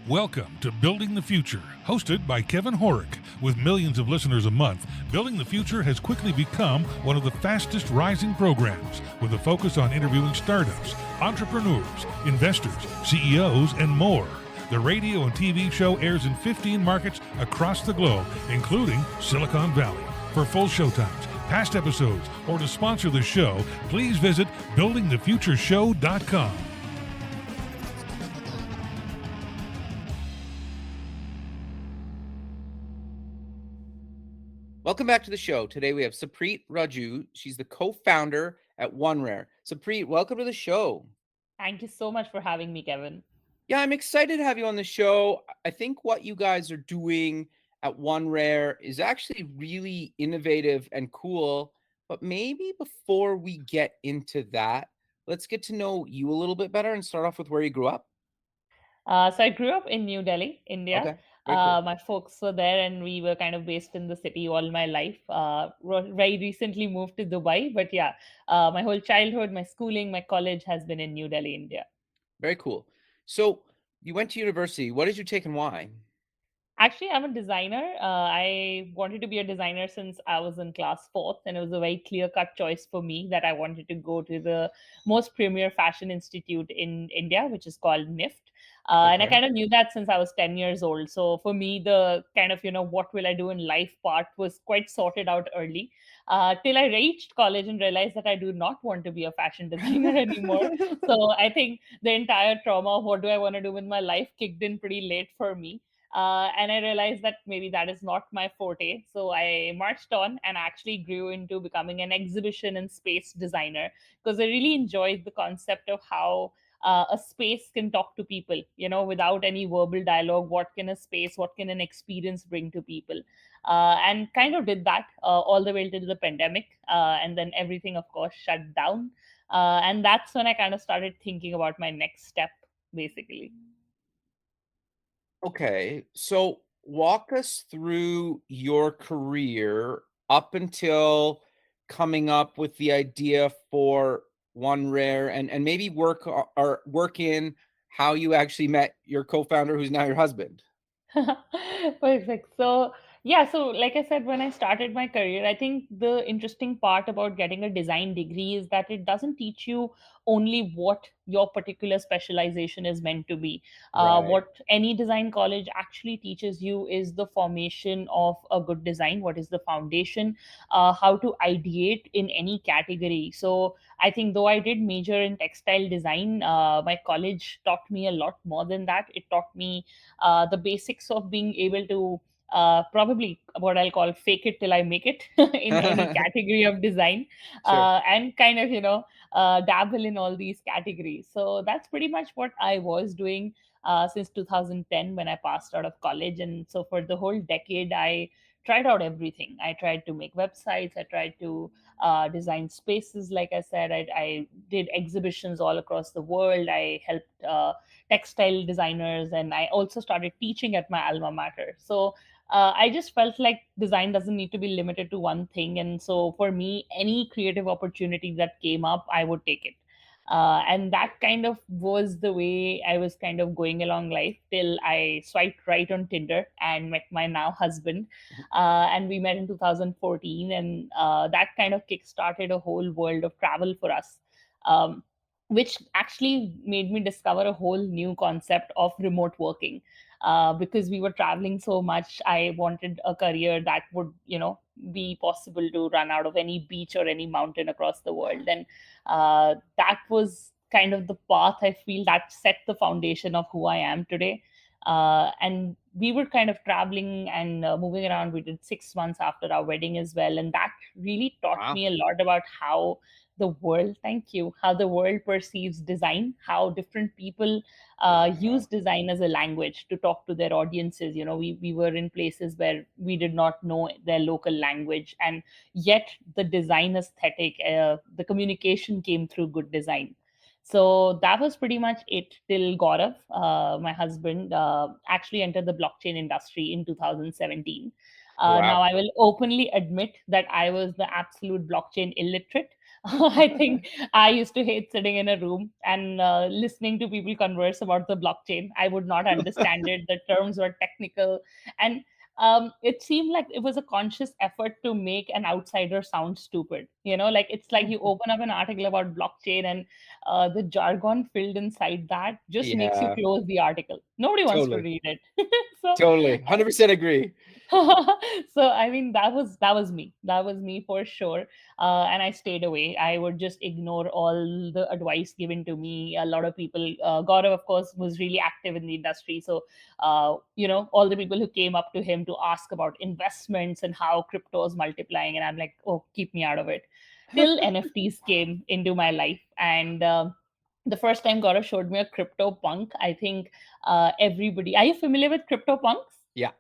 Welcome to Building the Future, hosted by Kevin Horick. With millions of listeners a month, Building the Future has quickly become one of the fastest rising programs, with a focus on interviewing startups, entrepreneurs, investors, CEOs, and more. The radio and TV show airs in 15 markets across the globe, including Silicon Valley. For full showtimes, past episodes, or to sponsor the show, please visit buildingthefutureshow.com. Welcome back to the show. Today we have Supreet Raju. She's the co-founder at OneRare. Supreet, welcome to the show. Thank you so much for having me, Kevin. Yeah, I'm excited to have you on the show. I think what you guys are doing at OneRare is actually really innovative and cool. But maybe before we get into that, let's get to know you a little bit better and start off with where you grew up. So I grew up in New Delhi, India. Okay, very cool. My folks were there, and we were kind of based in the city all my life. Very recently moved to Dubai, but yeah, my whole childhood, my schooling, my college has been in New Delhi, India. Very cool. So you went to university. What did you take and why? Actually, I'm a designer. I wanted to be a designer since I was in class fourth, and it was a very clear cut choice for me that I wanted to go to the most premier fashion institute in India, which is called NIFT. And I Okay. kind of knew that since I was 10 years old. So for me, the kind of, what will I do in life part was quite sorted out early. Till I reached college and realized that I do not want to be a fashion designer anymore. So I think the entire trauma of what do I want to do with my life kicked in pretty late for me, and I realized that maybe that is not my forte. So I marched on and actually grew into becoming an exhibition and space designer because I really enjoyed the concept of how a space can talk to people, without any verbal dialogue. What can a space, what can an experience bring to people? And kind of did that all the way till the pandemic. And then everything, of course, shut down. And that's when I kind of started thinking about my next step, basically. Okay, so walk us through your career up until coming up with the idea for One Rare and maybe or work in how you actually met your co-founder who's now your husband. Perfect. So, yeah, so like I said, when I started my career, I think the interesting part about getting a design degree is that it doesn't teach you only what your particular specialization is meant to be. Right. What any design college actually teaches you is the formation of a good design, what is the foundation, how to ideate in any category. So, I think though I did major in textile design, my college taught me a lot more than that. It taught me the basics of being able to probably what I'll call fake it till I make it in any category of design, Sure. and kind of, dabble in all these categories. So that's pretty much what I was doing since 2010 when I passed out of college. And so for the whole decade, I tried out everything. I tried to make websites, I tried to design spaces. Like I said, I did exhibitions all across the world. I helped textile designers, and I also started teaching at my alma mater. So I just felt like design doesn't need to be limited to one thing. And so for me, any creative opportunity that came up, I would take it. And that kind of was the way I was kind of going along life till I swiped right on Tinder and met my now husband. And we met in 2014, and that kind of kick-started a whole world of travel for us. Um, which actually made me discover a whole new concept of remote working. Because we were traveling so much, I wanted a career that would, be possible to run out of any beach or any mountain across the world. And that was kind of the path I feel that set the foundation of who I am today. And we were kind of traveling and moving around. We did 6 months after our wedding as well. And that really taught Wow. me a lot about how the world, thank you, how the world perceives design, how different people use design as a language to talk to their audiences. We were in places where we did not know their local language, and yet the design aesthetic, the communication came through good design. So that was pretty much it till Gaurav, my husband, actually entered the blockchain industry in 2017. Oh, Now, wow. I will openly admit that I was the absolute blockchain illiterate. I think I used to hate sitting in a room and listening to people converse about the blockchain. I would not understand it. The terms were technical. And it seemed like it was a conscious effort to make an outsider sound stupid. Like it's like you open up an article about blockchain, and the jargon filled inside that just makes you Yeah, close the article. Nobody wants to totally. read it. So Totally. 100% agree. so I mean, that was me. That was me for sure. And I stayed away. I would just ignore all the advice given to me. A lot of people, Gaurav, of course, was really active in the industry. So all the people who came up to him to ask about investments and how crypto is multiplying, and I'm like, oh, keep me out of it. Till NFTs came into my life, and the first time Gaurav showed me a crypto punk, I think everybody. Are you familiar with crypto punks? Yeah.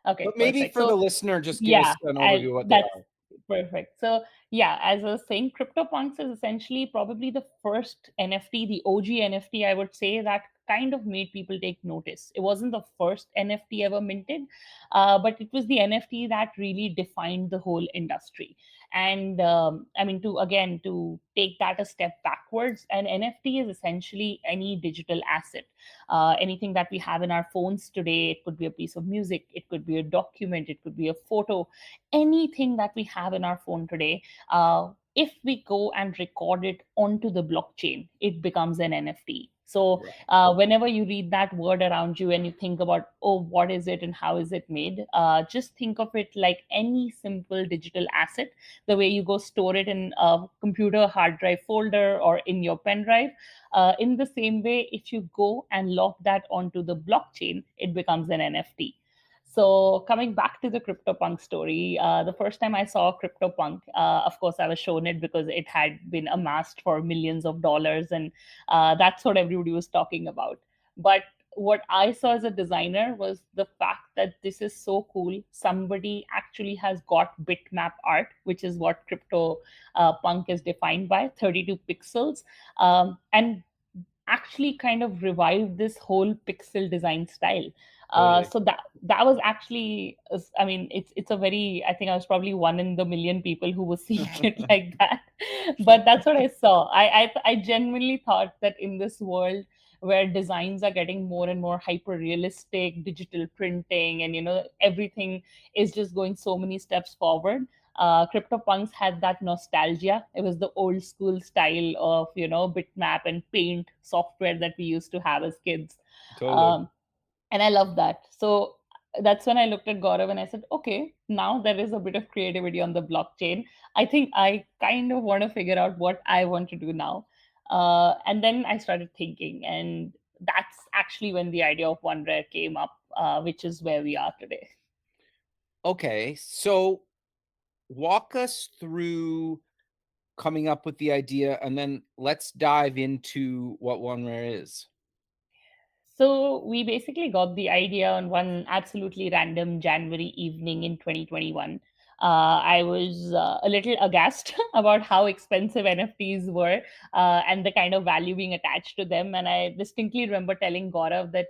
Okay, But maybe perfect. for the So listener, just give yeah, us an overview of what they that's are. perfect. So yeah, as I was saying, CryptoPunks is essentially probably the first NFT, the OG NFT, I would say, that kind of made people take notice. It wasn't the first NFT ever minted, but it was the NFT that really defined the whole industry. And I mean, to take that a step backwards, an NFT is essentially any digital asset. Anything that we have in our phones today, it could be a piece of music, it could be a document, it could be a photo, anything that we have in our phone today. If we go and record it onto the blockchain, it becomes an NFT. So Right. whenever you read that word around you and you think about, oh, what is it and how is it made, just think of it like any simple digital asset. The way you go store it in a computer hard drive folder or in your pen drive, in the same way, if you go and lock that onto the blockchain, it becomes an NFT. So coming back to the CryptoPunk story, the first time I saw CryptoPunk, of course, I was shown it because it had been amassed for millions of dollars, and that's what everybody was talking about. But what I saw as a designer was the fact that this is so cool. Somebody actually has got bitmap art, which is what crypto punk is defined by, 32 pixels, and actually kind of revived this whole pixel design style. Totally. So that was actually, I mean, it's a very, I think I was probably one in the million people who was seeing it like that. But that's what I saw. I genuinely thought that in this world where designs are getting more and more hyper realistic, digital printing, and everything is just going so many steps forward. CryptoPunks had that nostalgia. It was the old school style of bitmap and paint software that we used to have as kids. Totally. um, and I love that. So that's when I looked at Gaurav and I said, okay, now there is a bit of creativity on the blockchain. I think I kind of want to figure out what I want to do now. And then I started thinking, and that's actually when the idea of OneRare came up, which is where we are today. Okay. So walk us through coming up with the idea, and then let's dive into what OneRare is. So we basically got the idea on one absolutely random January evening in 2021. I was a little aghast about how expensive NFTs were, and the kind of value being attached to them. And I distinctly remember telling Gaurav that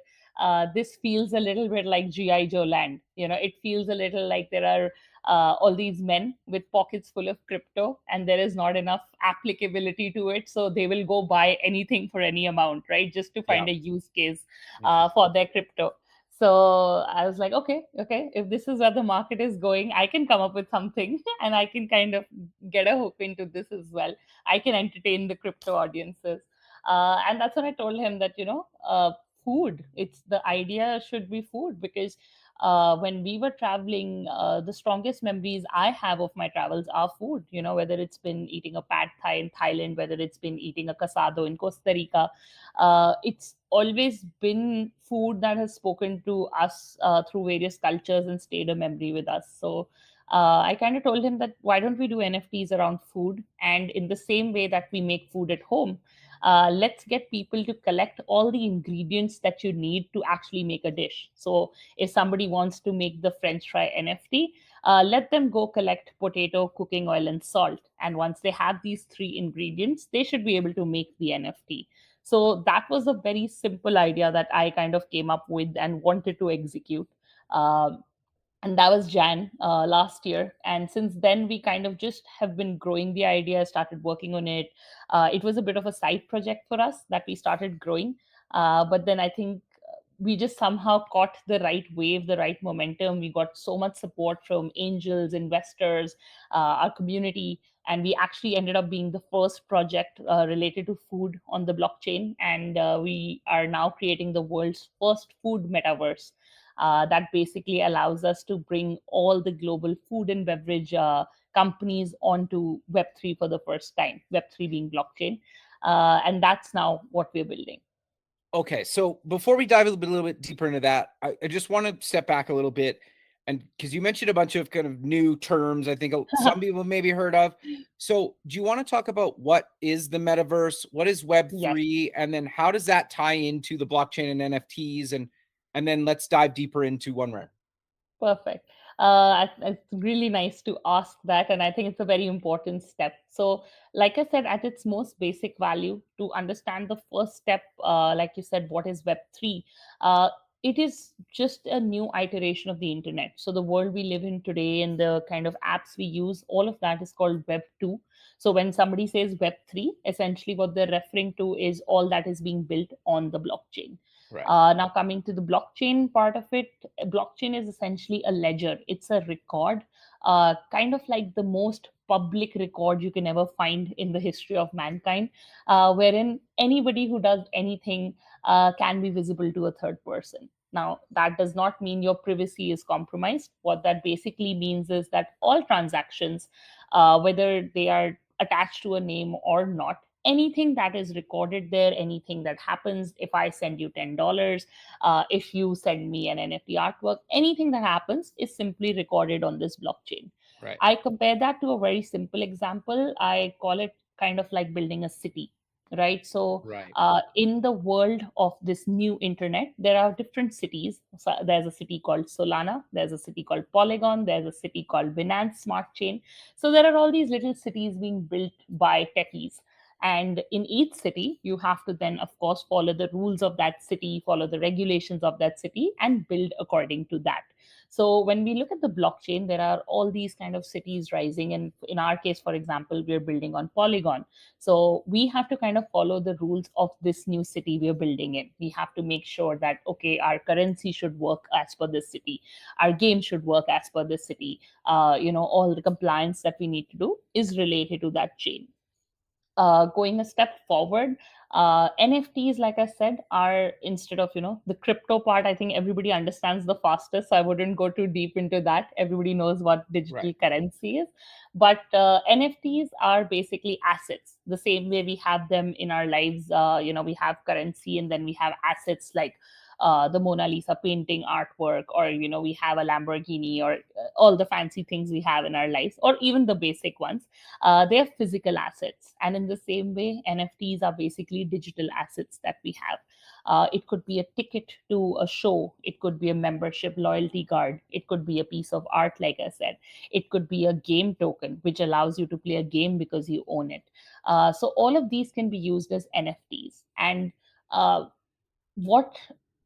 this feels a little bit like G.I. Joe land. It feels a little like there are all these men with pockets full of crypto, and there is not enough applicability to it. So they will go buy anything for any amount, right? Just to Yeah. find a use case Interesting. for their crypto. So I was like, okay, if this is where the market is going, I can come up with something and I can kind of get a hook into this as well. I can entertain the crypto audiences. And that's when I told him that, food, it's the idea should be food, because when we were traveling, the strongest memories I have of my travels are food, whether it's been eating a pad thai in Thailand, whether it's been eating a casado in Costa Rica. It's always been food that has spoken to us through various cultures and stayed a memory with us. So I kind of told him that why don't we do NFTs around food? And in the same way that we make food at home, let's get people to collect all the ingredients that you need to actually make a dish. So if somebody wants to make the French fry NFT, let them go collect potato, cooking oil, and salt. And once they have these three ingredients, they should be able to make the NFT. So that was a very simple idea that I kind of came up with and wanted to execute. Um, and that was Jan last year. And since then, we kind of just have been growing the idea, started working on it. It was a bit of a side project for us that we started growing, but then I think we just somehow caught the right wave, the right momentum. We got so much support from angels, investors, our community, and we actually ended up being the first project related to food on the blockchain. And we are now creating the world's first food metaverse that basically allows us to bring all the global food and beverage companies onto Web3 for the first time, Web3 being blockchain. And that's now what we're building. Okay, so before we dive a little bit deeper into that, I just want to step back a little bit, and because you mentioned a bunch of kind of new terms, I think some people maybe heard of. So, do you want to talk about what is the metaverse, what is Web3, Yes. and then how does that tie into the blockchain and NFTs, and then let's dive deeper into OneRare. Perfect. It's really nice to ask that, and I think it's a very important step. So, like I said, at its most basic value, to understand the first step, like you said, what is Web3? Uh, it is just a new iteration of the internet. So, the world we live in today and the kind of apps we use, all of that is called Web2. So, when somebody says Web3, essentially what they're referring to is all that is being built on the blockchain. Right. Now, coming to the blockchain part of it, blockchain is essentially a ledger. It's a record, kind of like the most public record you can ever find in the history of mankind, wherein anybody who does anything can be visible to a third person. Now, that does not mean your privacy is compromised. What that basically means is that all transactions, whether they are attached to a name or not, anything that is recorded there, anything that happens, if I send you $10, if you send me an NFT artwork, anything that happens is simply recorded on this blockchain. Right. I compare that to a very simple example. I call it kind of like building a city, right? So, Right. in the world of this new internet, there are different cities. So there's a city called Solana, there's a city called Polygon, there's a city called Binance Smart Chain. So, there are all these little cities being built by techies. And in each city, you have to then, of course, follow the rules of that city, follow the regulations of that city, and build according to that. So when we look at the blockchain, there are all these kind of cities rising. And in our case, for example, we're building on Polygon. So we have to kind of follow the rules of this new city we're building in. We have to make sure that, okay, our currency should work as per this city. Our game should work as per this city. All the compliance that we need to do is related to that chain. Going a step forward, NFTs, like I said, are, instead of the crypto part, I think everybody understands the fastest, so I wouldn't go too deep into that. Everybody knows what digital Right. currency is. But NFTs are basically assets, the same way we have them in our lives. We have currency, and then we have assets like the Mona Lisa painting artwork, or we have a Lamborghini, or all the fancy things we have in our lives, or even the basic ones. They're physical assets. And in the same way, NFTs are basically digital assets that we have. It could be a ticket to a show, it could be a membership loyalty card, it could be a piece of art, like I said, it could be a game token, which allows you to play a game because you own it. So, all of these can be used as NFTs. And uh, what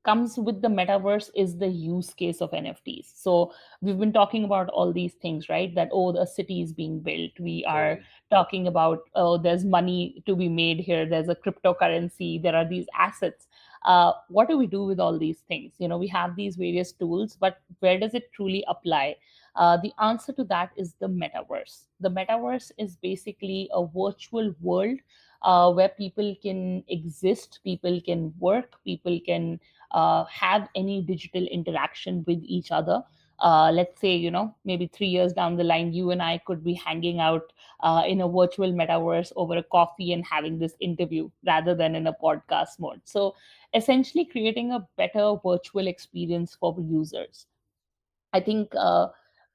comes with the metaverse is the use case of NFTs. So we've been talking about all these things, right? That, oh, the city is being built. We are Totally. talking about, oh, there's money to be made here. There's a cryptocurrency. There are these assets. What do we do with all these things? We have these various tools, but where does it truly apply? The answer to that is the metaverse. The metaverse is basically a virtual world where people can exist, people can work, people can have any digital interaction with each other. Let's say, maybe 3 years down the line, you and I could be hanging out in a virtual metaverse over a coffee and having this interview rather than in a podcast mode. So, essentially, creating a better virtual experience for users. I think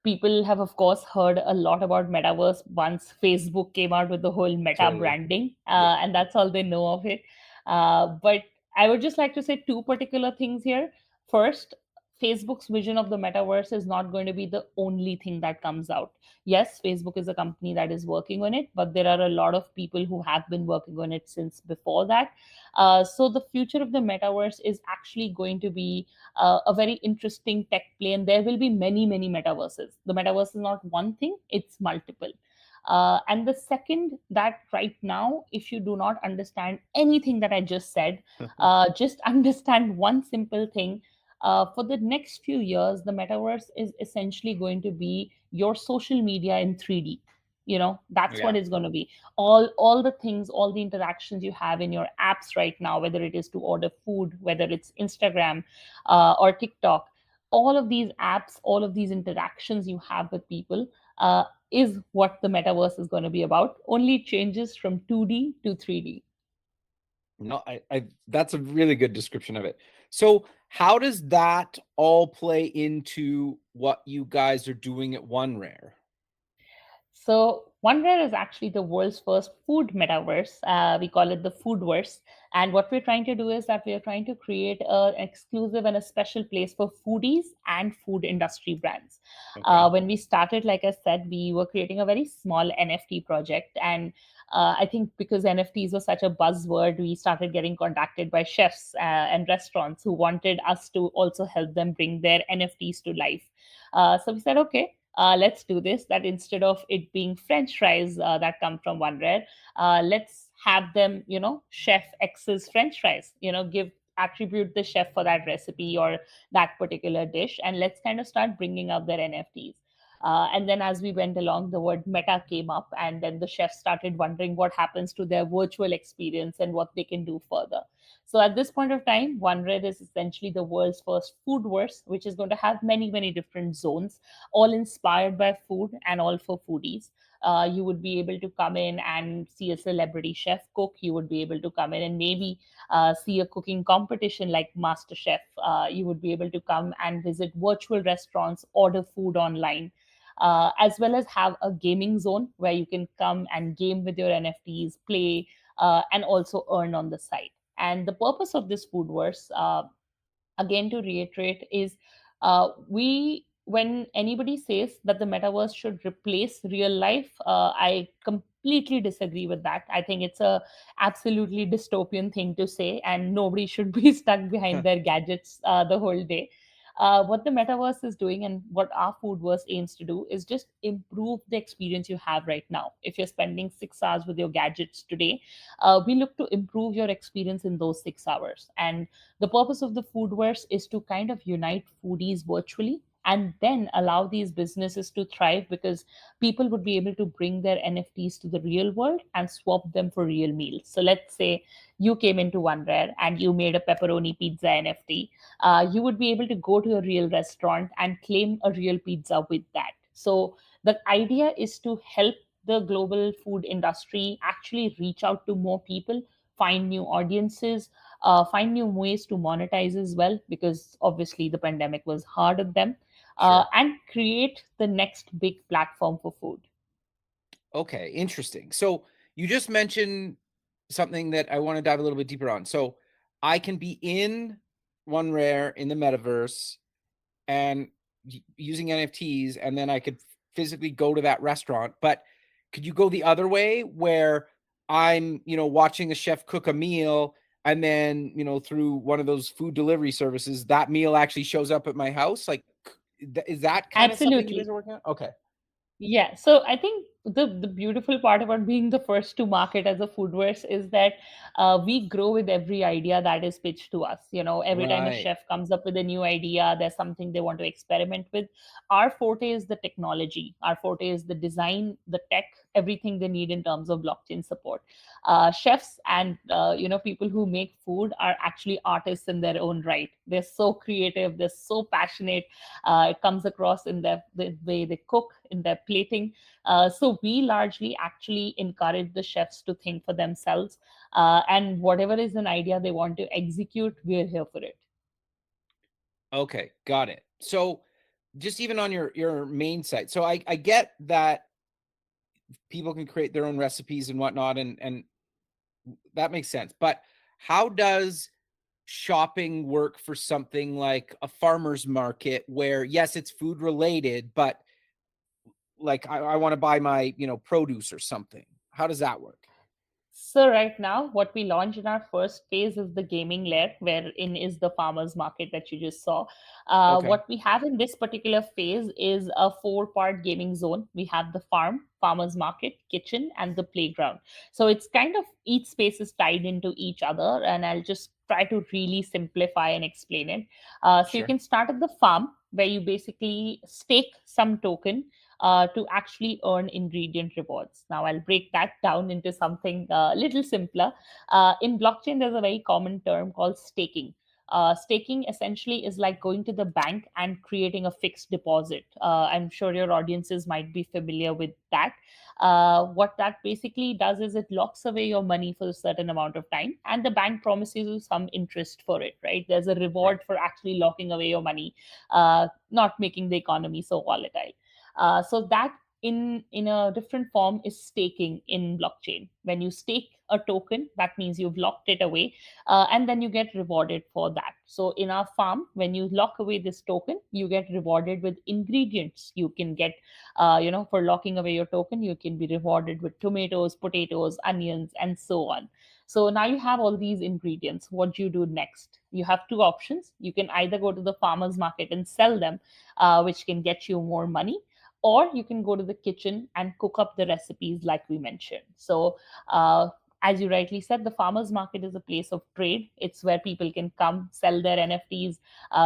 people have, of course, heard a lot about metaverse once Facebook came out with the whole meta Totally. branding, Yeah. and that's all they know of it. But I would just like to say two particular things here. First, Facebook's vision of the metaverse is not going to be the only thing that comes out. Yes, Facebook is a company that is working on it, but there are a lot of people who have been working on it since before that. So the future of the metaverse is actually going to be a very interesting tech play, and there will be many, many metaverses. The metaverse is not one thing, it's multiple. And the second, that right now, if you do not understand anything that I just said, just understand one simple thing. For the next few years, the metaverse is essentially going to be your social media in 3D. That's what Yeah. it's going to be. All the things, all the interactions you have in your apps right now, whether it is to order food, whether it's Instagram or TikTok, all of these apps, all of these interactions you have with people, is what the metaverse is going to be about. Only it changes from 2D to 3D. No, I that's a really good description of it. So how does that all play into what you guys are doing at OneRare? So OneRare is actually the world's first food metaverse. We call it the Foodverse. And what we're trying to do is that we are trying to create an exclusive and a special place for foodies and food industry brands. Okay. When we started, like I said, we were creating a very small NFT project. And I think because NFTs were such a buzzword, we started getting contacted by chefs and restaurants who wanted us to also help them bring their NFTs to life. So we said, okay, let's do this. That instead of it being French fries that come from OneRare, let's have them, Chef X's French fries. Give attribute the chef for that recipe or that particular dish, and let's kind of start bringing up their NFTs. And then as we went along, the word meta came up, and then the chefs started wondering what happens to their virtual experience and what they can do further. So at this point of time, OneRed is essentially the world's first foodverse, which is going to have many, many different zones, all inspired by food and all for foodies. You would be able to come in and see a celebrity chef cook. You would be able to come in and maybe see a cooking competition like MasterChef. You would be able to come and visit virtual restaurants, order food online. As well as have a gaming zone where you can come and game with your NFTs, play, and also earn on the side. And the purpose of this foodverse, again to reiterate, is we when anybody says that the metaverse should replace real life, I completely disagree with that. I think it's a absolutely dystopian thing to say, and nobody should be stuck behind their gadgets the whole day. What the metaverse is doing and what our foodverse aims to do is just improve the experience you have right now. If you're spending 6 hours with your gadgets today, we look to improve your experience in those 6 hours. And the purpose of the Foodverse is to kind of unite foodies virtually and then allow these businesses to thrive, because people would be able to bring their NFTs to the real world and swap them for real meals. So let's say you came into OneRare and you made a pepperoni pizza NFT. You would be able to go to a real restaurant and claim a real pizza with that. So the idea is to help the global food industry actually reach out to more people, find new audiences, find new ways to monetize as well, because obviously the pandemic was hard on them, Sure. and create the next big platform for food. Okay, interesting. So you just mentioned something that I want to dive a little bit deeper on. So I can be in OneRare in the metaverse and using NFTs, and then I could physically go to that restaurant. But could you go the other way where I'm, watching a chef cook a meal, and then, through one of those food delivery services, that meal actually shows up at my house? Like, is that kind of something you guys Absolutely. are working on? Okay. Yeah, so I think the beautiful part about being the first to market as a foodverse is that we grow with every idea that is pitched to us. Every time a Right. chef comes up with a new idea, there's something they want to experiment with. Our forte is the technology. Our forte is the design, the tech, everything they need in terms of blockchain support. Chefs and people who make food are actually artists in their own right. They're so creative. They're so passionate. It comes across in the way they cook, in their plating. So we largely actually encourage the chefs to think for themselves. And whatever is an idea they want to execute, we're here for it. Okay, got it. So just even on your main site. So I get that people can create their own recipes and whatnot, and that makes sense. But how does shopping work for something like a farmer's market where, yes, it's food related, but like I want to buy my, produce or something? How does that work? So right now, what we launched in our first phase is the gaming layer, wherein is the farmers market that you just saw. Okay, What we have in this particular phase is a four-part gaming zone. We have the farm, farmers market, kitchen, and the playground. So it's kind of each space is tied into each other, and I'll just try to really simplify and explain it. So you sure. can start at the farm, where you basically stake some token to actually earn ingredient rewards. Now, I'll break that down into something a little simpler. In blockchain, there's a very common term called staking. Staking essentially is like going to the bank and creating a fixed deposit. I'm sure your audiences might be familiar with that. What that basically does is it locks away your money for a certain amount of time, and the bank promises you some interest for it, right? There's a Right. reward for actually locking away your money, not making the economy so volatile. So that in a different form is staking in blockchain. When you stake a token, that means you've locked it away, and then you get rewarded for that. So in our farm, when you lock away this token, you get rewarded with ingredients. You can get, for locking away your token, you can be rewarded with tomatoes, potatoes, onions, and so on. So now you have all these ingredients. What do you do next? You have two options. You can either go to the farmers market and sell them, which can get you more money, or you can go to the kitchen and cook up the recipes like we mentioned. So as you rightly said, the farmers market is a place of trade. It's where people can come sell their NFTs.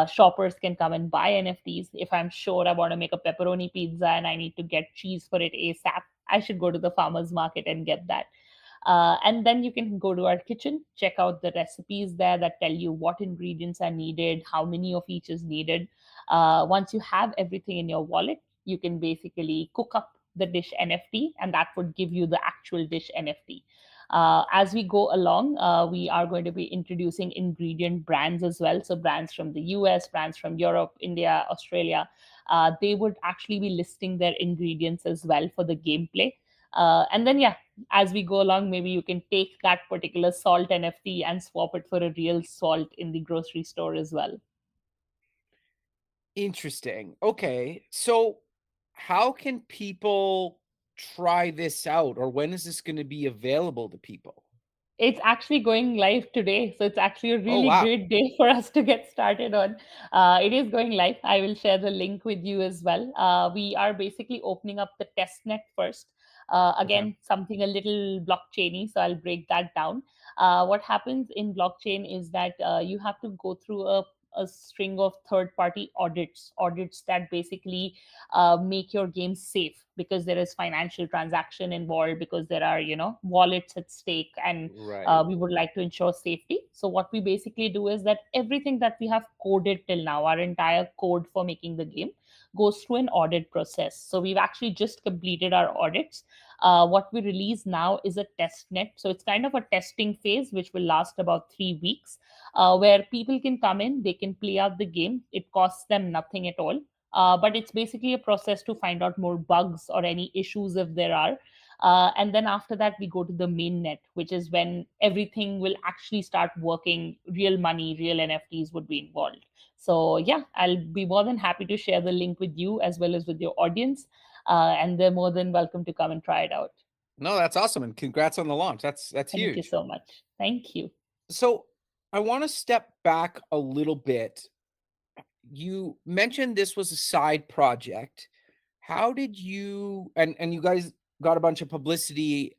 Shoppers can come and buy NFTs. If I'm sure I want to make a pepperoni pizza and I need to get cheese for it ASAP, I should go to the farmers market and get that. And then you can go to our kitchen, check out the recipes there that tell you what ingredients are needed, how many of each is needed. Once you have everything in your wallet, you can basically cook up the dish NFT, and that would give you the actual dish NFT. As we go along, we are going to be introducing ingredient brands as well. So, brands from the US, brands from Europe, India, Australia, they would actually be listing their ingredients as well for the gameplay. And then, yeah, as we go along, maybe you can take that particular salt NFT and swap it for a real salt in the grocery store as well. Interesting. Okay. So how can people try this out, or when is this going to be available to people? It's actually going live today. So it's actually a Oh, really wow. great day for us to get started on. It is going live. I will share the link with you as well. We are basically opening up the test net first. Okay. Again, something a little blockchainy. So I'll break that down. What happens in blockchain is that you have to go through a string of third party audits that basically make your game safe, because there is financial transaction involved, because there are wallets at stake, and Right. we would like to ensure safety. So what we basically do is that everything that we have coded till now, our entire code for making the game, goes through an audit process. So we've actually just completed our audits. What we release now is a test net. So it's kind of a testing phase which will last about 3 weeks, where people can come in, they can play out the game. It costs them nothing at all, but it's basically a process to find out more bugs or any issues if there are. And then after that, we go to the main net, which is when everything will actually start working. Real money, real NFTs would be involved. So, yeah, I'll be more than happy to share the link with you as well as with your audience. And they're more than welcome to come and try it out. No, that's awesome, and congrats on the launch. That's Thank you huge. so much. Thank you. So I want to step back a little bit. You mentioned this was a side project. How did you, and you guys got a bunch of publicity,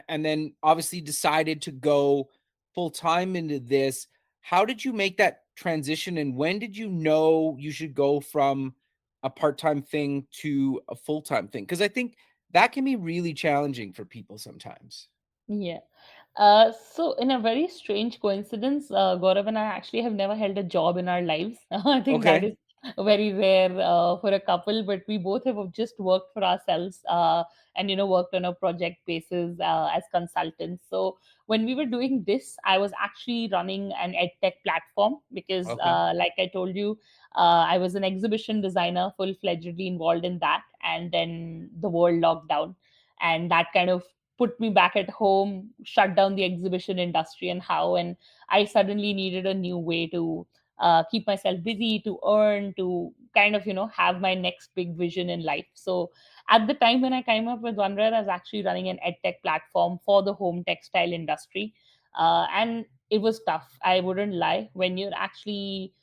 and then obviously decided to go full time into this. How did you make that transition, and when did you know you should go from a part-time thing to a full-time thing? Because I think that can be really challenging for people sometimes. Yeah. So in a very strange coincidence, Gaurav and I actually have never held a job in our lives. I think that Okay. is very rare for a couple, but we both have just worked for ourselves, and worked on a project basis as consultants. So when we were doing this, I was actually running an ed tech platform because, Okay. like I told you, I was an exhibition designer, full fledgedly involved in that, and then the world locked down, and that kind of put me back at home, shut down the exhibition industry, and how. And I suddenly needed a new way to keep myself busy, to earn, to kind of, have my next big vision in life. So at the time when I came up with OneRare, I was actually running an edtech platform for the home textile industry. And it was tough. I wouldn't lie. When you're actually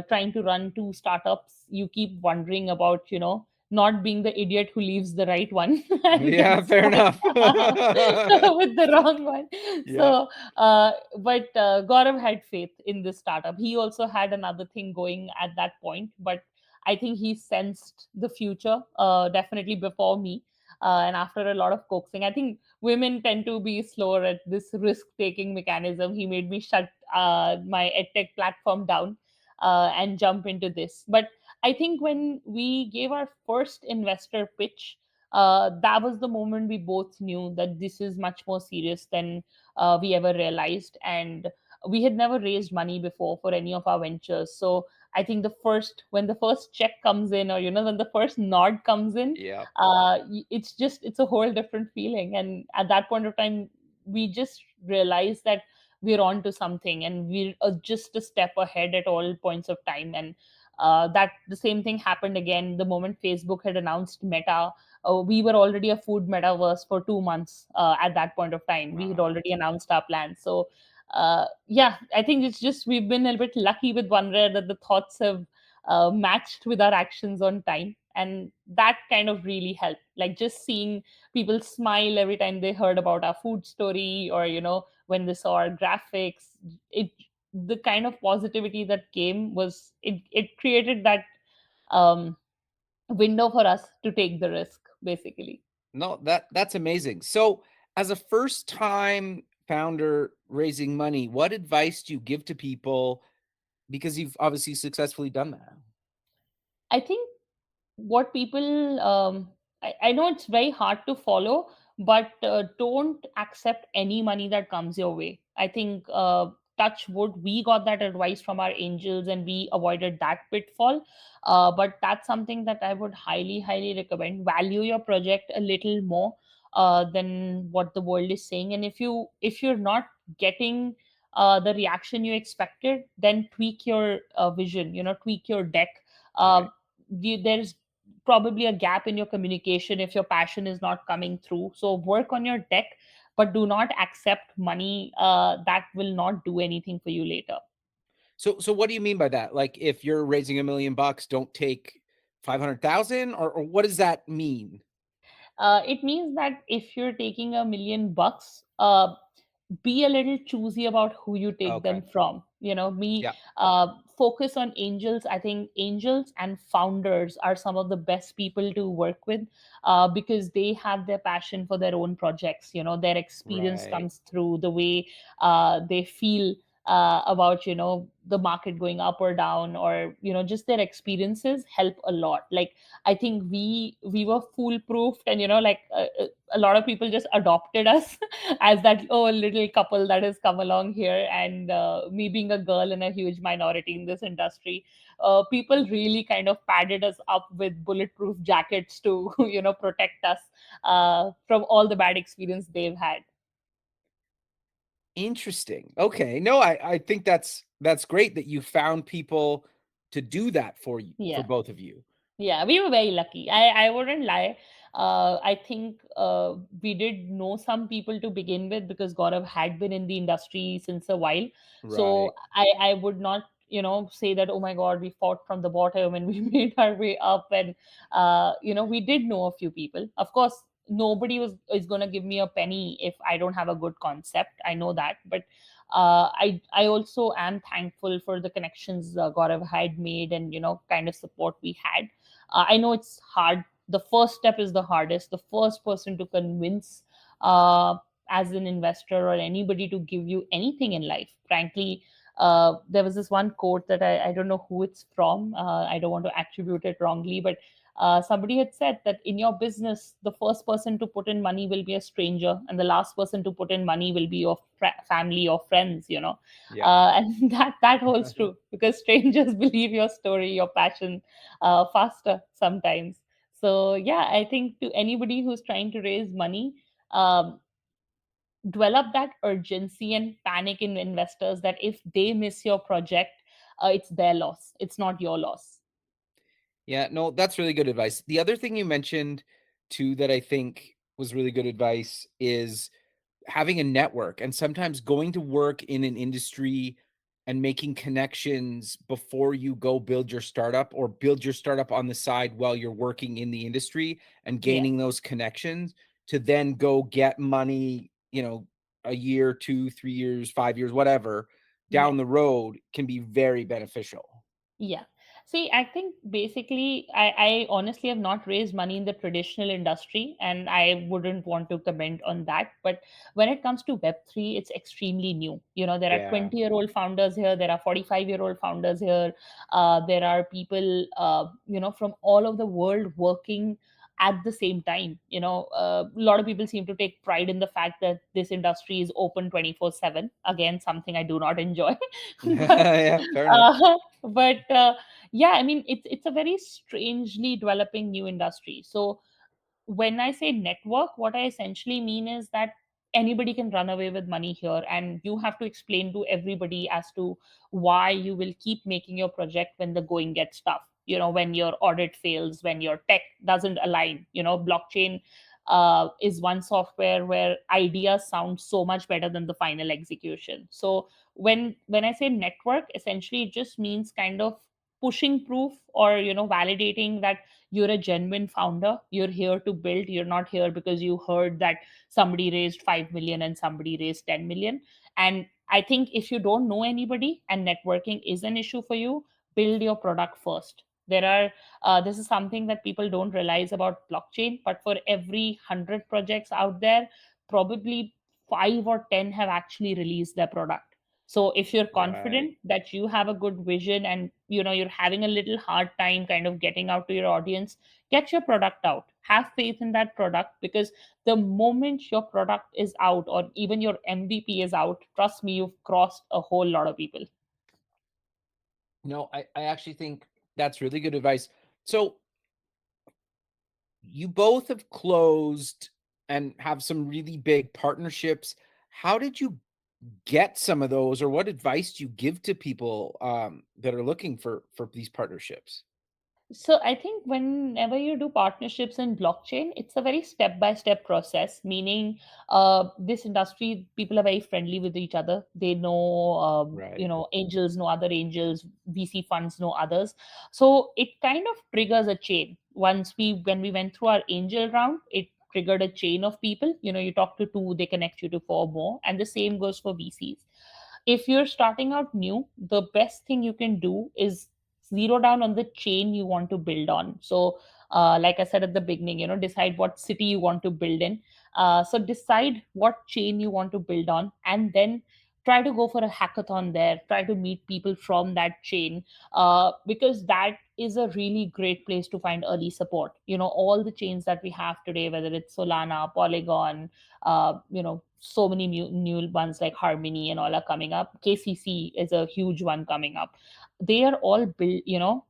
trying to run two startups, you keep wondering about, not being the idiot who leaves the right one and Yeah, gets fair stuck enough. with the wrong one. Yeah. So, but Gaurav had faith in this startup. He also had another thing going at that point, but I think he sensed the future definitely before me. And after a lot of coaxing, I think women tend to be slower at this risk taking mechanism. He made me shut my edtech platform down and jump into this. But I think when we gave our first investor pitch, that was the moment we both knew that this is much more serious than we ever realized. And we had never raised money before for any of our ventures. So I think when the first check comes in, or when the first nod comes in, Yeah. it's a whole different feeling. And at that point of time, we just realized that we're on to something, and we're just a step ahead at all points of time. And that the same thing happened again the moment Facebook had announced Meta. We were already a food metaverse for 2 months at that point of time. We had Wow. already announced our plans. So yeah, I think it's just we've been a little bit lucky with OneRare that the thoughts have matched with our actions on time, and that kind of really helped. Like just seeing people smile every time they heard about our food story, or when they saw our graphics, it the kind of positivity that came was it created that um, window for us to take the risk, basically. No, that's amazing. So, as a first time founder raising money, what advice do you give to people, because you've obviously successfully done that? I think what people I know it's very hard to follow, but don't accept any money that comes your way. I think touch wood, we got that advice from our angels and we avoided that pitfall. But that's something that I would highly recommend. Value your project a little more than what the world is saying. And if you're not getting the reaction you expected, then tweak your vision, tweak your deck. uh, Right. there's probably a gap in your communication if your passion is not coming through. So work on your deck, but do not accept money that will not do anything for you later. So what do you mean by that? Like, if you're raising $1 million, don't take 500,000, or what does that mean? It means that if you're taking $1 million, be a little choosy about who you take Okay. them from. Be Yeah. focus on angels. I think angels and founders are some of the best people to work with, because they have their passion for their own projects. Their experience Right. comes through the way they feel about the market going up or down, or just their experiences help a lot. Like I think we were foolproofed, and like a lot of people just adopted us as that little couple that has come along here. And me being a girl in a huge minority in this industry, people really kind of padded us up with bulletproof jackets to protect us from all the bad experience they've had. Interesting. Okay. No, I think that's great that you found people to do that for you, for Yeah. both of you. Yeah, we were very lucky. I wouldn't lie. I think we did know some people to begin with because Gaurav had been in the industry since a while. Right. So I would not, say that, oh my God, we fought from the bottom and we made our way up. And, we did know a few people. Of course, nobody is going to give me a penny if I don't have a good concept. I know that. But I also am thankful for the connections Gaurav had made, and, kind of support we had. I know it's hard. The first step is the hardest. The first person to convince, uh, as an investor or anybody, to give you anything in life, frankly. There was this one quote that I don't know who it's from. I don't want to attribute it wrongly, but somebody had said that in your business, the first person to put in money will be a stranger, and the last person to put in money will be your family or friends. Yeah. And that holds true because strangers believe your story, your passion, faster sometimes. So yeah, I think to anybody who's trying to raise money, um, develop that urgency and panic in investors that if they miss your project, it's their loss, it's not your loss. Yeah, no, that's really good advice. The other thing you mentioned too that I think was really good advice is having a network and sometimes going to work in an industry and making connections before you go build your startup, or build your startup on the side while you're working in the industry, and Yeah, gaining those connections to then go get money, a year, 2, 3 years, 5 years, whatever, yeah. down the road can be very beneficial. Yeah. See, I think basically, I honestly have not raised money in the traditional industry, and I wouldn't want to comment on that. But when it comes to Web3, it's extremely new. There are Yeah. 20-year-old founders here, there are 45-year-old founders here, there are people, from all over the world working at the same time. A lot of people seem to take pride in the fact that this industry is open 24/7. Again, something I do not enjoy. but Yeah, fair enough. but yeah, I mean, it's a very strangely developing new industry. So when I say network, what I essentially mean is that anybody can run away with money here, and you have to explain to everybody as to why you will keep making your project when the going gets tough. When your audit fails, when your tech doesn't align. Blockchain is one software where ideas sound so much better than the final execution. So when I say network, essentially it just means kind of pushing proof, or validating that you're a genuine founder, you're here to build, you're not here because you heard that somebody raised 5 million and somebody raised 10 million. And I think if you don't know anybody and networking is an issue for you, build your product first. This is something that people don't realize about blockchain, but for every 100 projects out there, probably 5 or 10 have actually released their product. So if you're Right. confident that you have a good vision, and you're having a little hard time kind of getting out to your audience, get your product out, have faith in that product, because the moment your product is out, or even your MVP is out, trust me, you've crossed a whole lot of people. No, I actually think that's really good advice. So you both have closed and have some really big partnerships. How did you get some of those, or what advice do you give to people that are looking for these partnerships? So I think whenever you do partnerships in blockchain, it's a very step-by-step process. Meaning, this industry, people are very friendly with each other. They know, Right. angels know other angels, VC funds know others. So it kind of triggers a chain. When we went through our angel round, it triggered a chain of people. You talk to two, they connect you to four more, and the same goes for VCs. If you're starting out new, the best thing you can do is zero down on the chain you want to build on. So like I said at the beginning, decide what city you want to build in. So decide what chain you want to build on, and then try to go for a hackathon there, try to meet people from that chain, because that is a really great place to find early support. All the chains that we have today, whether it's Solana, Polygon, so many new ones like Harmony and all are coming up. KCC is a huge one coming up. They are all built,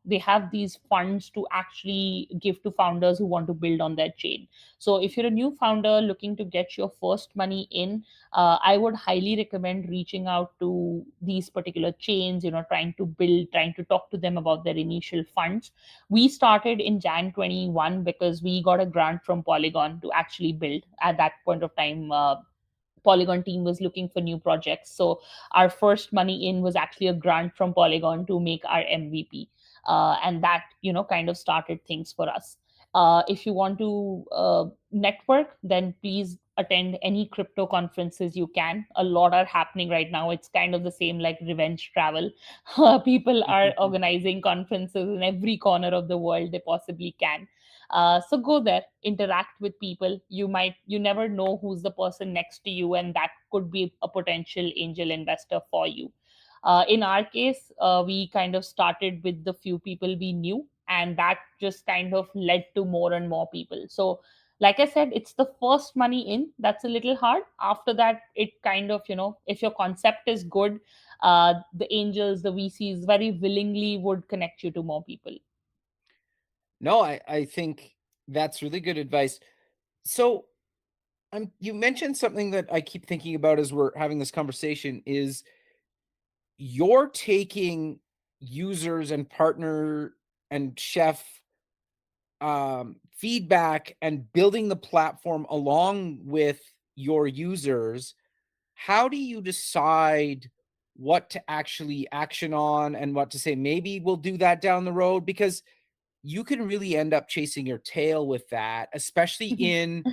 they have these funds to actually give to founders who want to build on their chain. So if you're a new founder looking to get your first money in, I would highly recommend reaching out to these particular chains, trying to talk to them about their initial funds. We started in Jan 21 because we got a grant from Polygon to actually build. At that point of time, Polygon team was looking for new projects. So our first money in was actually a grant from Polygon to make our MVP. And that, kind of started things for us. If you want to network, then please attend any crypto conferences you can. A lot are happening right now. It's kind of the same like revenge travel. People are organizing conferences in every corner of the world they possibly can. So go there, interact with people. You never know who's the person next to you, and that could be a potential angel investor for you. In our case, we kind of started with the few people we knew, and that just kind of led to more and more people. So like I said, it's the first money in that's a little hard. After that, it kind of, if your concept is good, the angels, the VCs very willingly would connect you to more people. No, I think that's really good advice. So You mentioned something that I keep thinking about as we're having this conversation is you're taking users and partner and chef feedback and building the platform along with your users. How do you decide what to actually action on and what to say maybe we'll do that down the road? Because you can really end up chasing your tail with that, especially in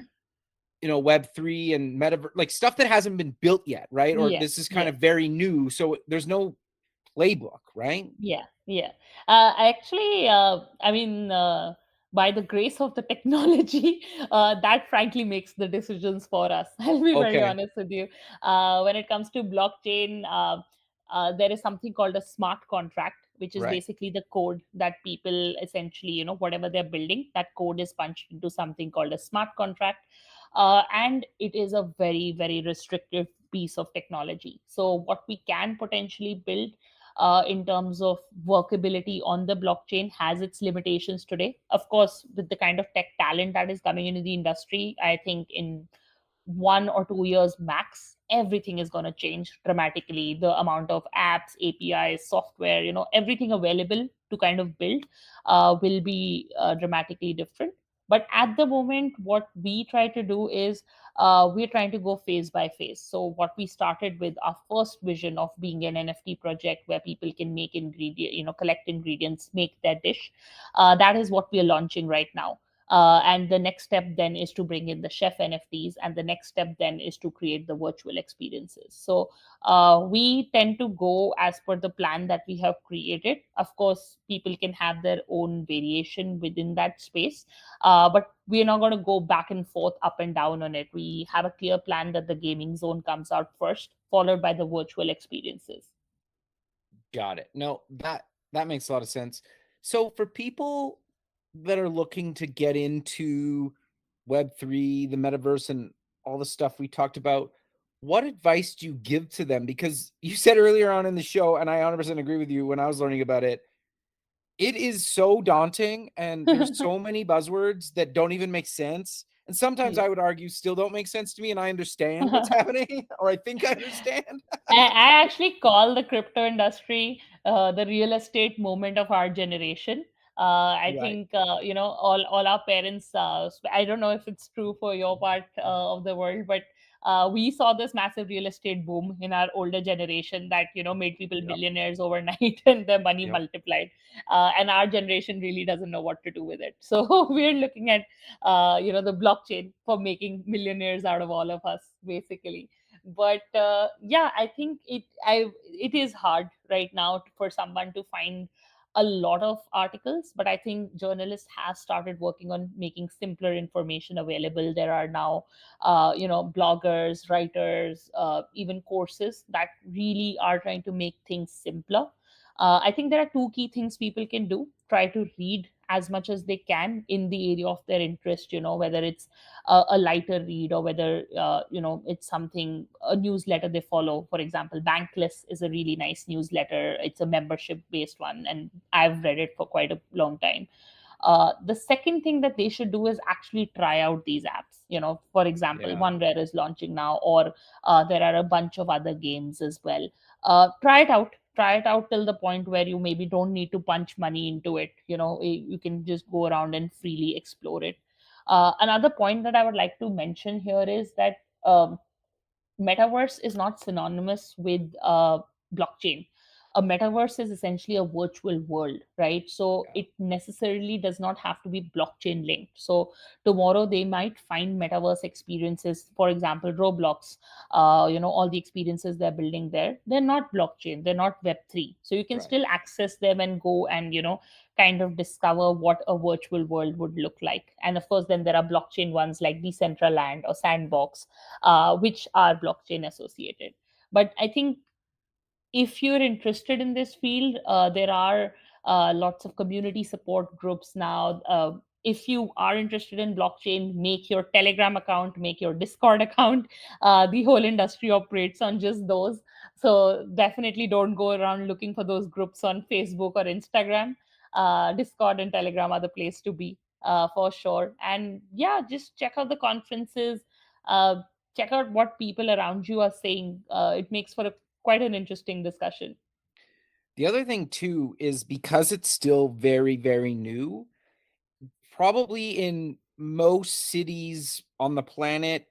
Web3 and metaverse, like stuff that hasn't been built yet, right? Or Yeah, this is kind yeah. of very new, so there's no playbook, right? Yeah, yeah. Actually, I mean, by the grace of the technology, that frankly makes the decisions for us. I'll be very Okay, honest with you. When it comes to blockchain, there is something called a smart contract, which is right. basically the code that people essentially, whatever they're building, that code is punched into something called a smart contract. And it is a very, very restrictive piece of technology. So, what we can potentially build in terms of workability on the blockchain has its limitations today. Of course, with the kind of tech talent that is coming into the industry, I think in 1 or 2 years max, everything is going to change dramatically. The amount of apps, APIs, software, everything available to kind of build will be dramatically different. But at the moment, what we try to do is we're trying to go phase by phase. So, what we started with our first vision of being an NFT project where people can make ingredient, collect ingredients, make their dish. That is what we are launching right now. And the next step then is to bring in the chef NFTs, and the next step then is to create the virtual experiences. So we tend to go as per the plan that we have created. Of course, people can have their own variation within that space, but we're not going to go back and forth, up and down on it. We have a clear plan that the gaming zone comes out first, followed by the virtual experiences. Got it. No, that makes a lot of sense. So for people that are looking to get into Web3, the metaverse, and all the stuff we talked about, what advice do you give to them? Because you said earlier on in the show, and I 100% agree with you when I was learning about it, it is so daunting and there's so many buzzwords that don't even make sense. And sometimes Yeah. I would argue still don't make sense to me, and I understand what's happening, or I think I understand. I actually call the crypto industry the real estate moment of our generation. I Right. think all our parents. I don't know if it's true for your part of the world, but we saw this massive real estate boom in our older generation that made people Yep. millionaires overnight and their money Yep. multiplied. And our generation really doesn't know what to do with it. So we're looking at the blockchain for making millionaires out of all of us, basically. But yeah, I think it is hard right now for someone to find a lot of articles, but I think journalists have started working on making simpler information available. There are now bloggers, writers, even courses that really are trying to make things simpler. I think there are two key things people can do: try to read as much as they can in the area of their interest, whether it's a lighter read, or whether it's something, a newsletter they follow. For example, Bankless is a really nice newsletter. It's a membership based one, and I've read it for quite a long time. The second thing that they should do is actually try out these apps. For example, Yeah. OneRare is launching now, or there are a bunch of other games as well. Try it out. Try it out till the point where you maybe don't need to punch money into it. You can just go around and freely explore it. Another point that I would like to mention here is that metaverse is not synonymous with blockchain. A metaverse is essentially a virtual world, right? So Yeah. it necessarily does not have to be blockchain linked. So tomorrow they might find metaverse experiences, for example, Roblox. All the experiences they're building there, they're not blockchain, they're not Web3. So you can Right. still access them and go and kind of discover what a virtual world would look like. And of course, then there are blockchain ones like Decentraland or Sandbox, which are blockchain associated. But I think if you're interested in this field, there are lots of community support groups now. If you are interested in blockchain, make your Telegram account, make your Discord account. The whole industry operates on just those. So definitely don't go around looking for those groups on Facebook or Instagram. Discord and Telegram are the place to be, for sure. And yeah, just check out the conferences. Check out what people around you are saying. It makes for quite an interesting discussion. The other thing too is because it's still very, very new, probably in most cities on the planet,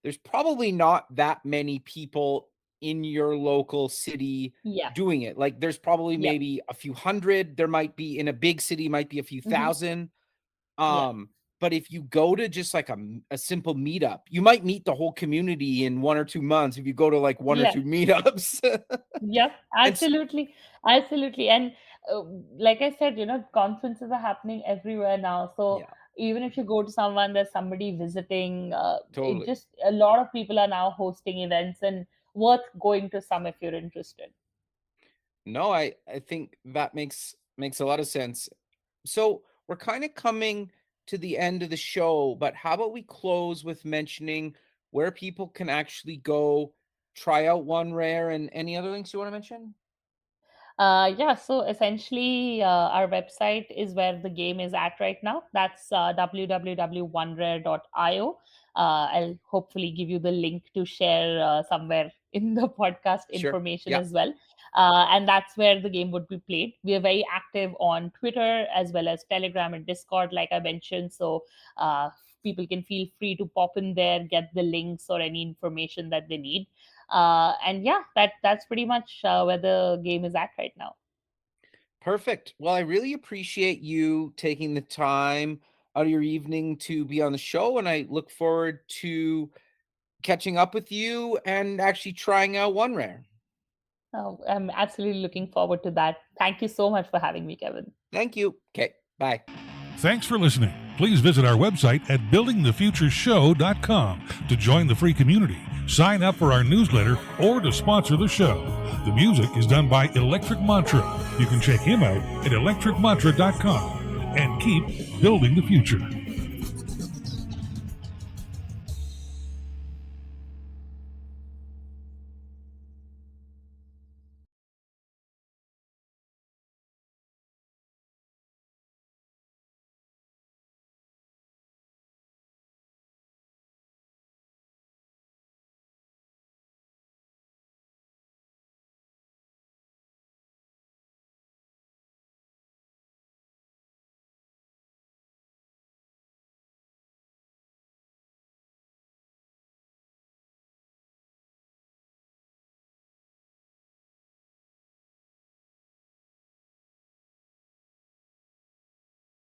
there's probably not that many people in your local city Yeah. doing it. Like there's probably Yep. maybe a few hundred. There might be in a big city, might be a few Hmm. thousand. Yeah. But if you go to just like a simple meetup, you might meet the whole community in 1 or 2 months if you go to like 1 or Yeah. 2 meetups. Yep, And s absolutely. Absolutely. And like I said, conferences are happening everywhere now. So yeah, even if you go to someone, there's somebody visiting. It totally. just, a lot of people are now hosting events and worth going to some if you're interested. No, I think that makes a lot of sense. So, we're kinda coming to the end of the show, but how about we close with mentioning where people can actually go try out OneRare and any other links you wanna mention? Yeah, so essentially, our website is where the game is at right now. That's www.onerare.io. I'll hopefully give you the link to share somewhere in the podcast Sure. information Yeah. as well. And that's where the game would be played. We are very active on Twitter as well as Telegram and Discord, like I mentioned. So uh, people can feel free to pop in there, get the links or any information that they need. And yeah, that's pretty much where the game is at right now. Perfect. Well, I really appreciate you taking the time out of your evening to be on the show, and I look forward to catching up with you and actually trying out OneRare. I'm absolutely looking forward to that. Thank you so much for having me, Kevin. Thank you. Okay, bye. Thanks for listening. Please visit our website at buildingthefutureshow.com to join the free community, sign up for our newsletter, or to sponsor the show. The music is done by Electric Mantra. You can check him out at electricmantra.com and keep building the future.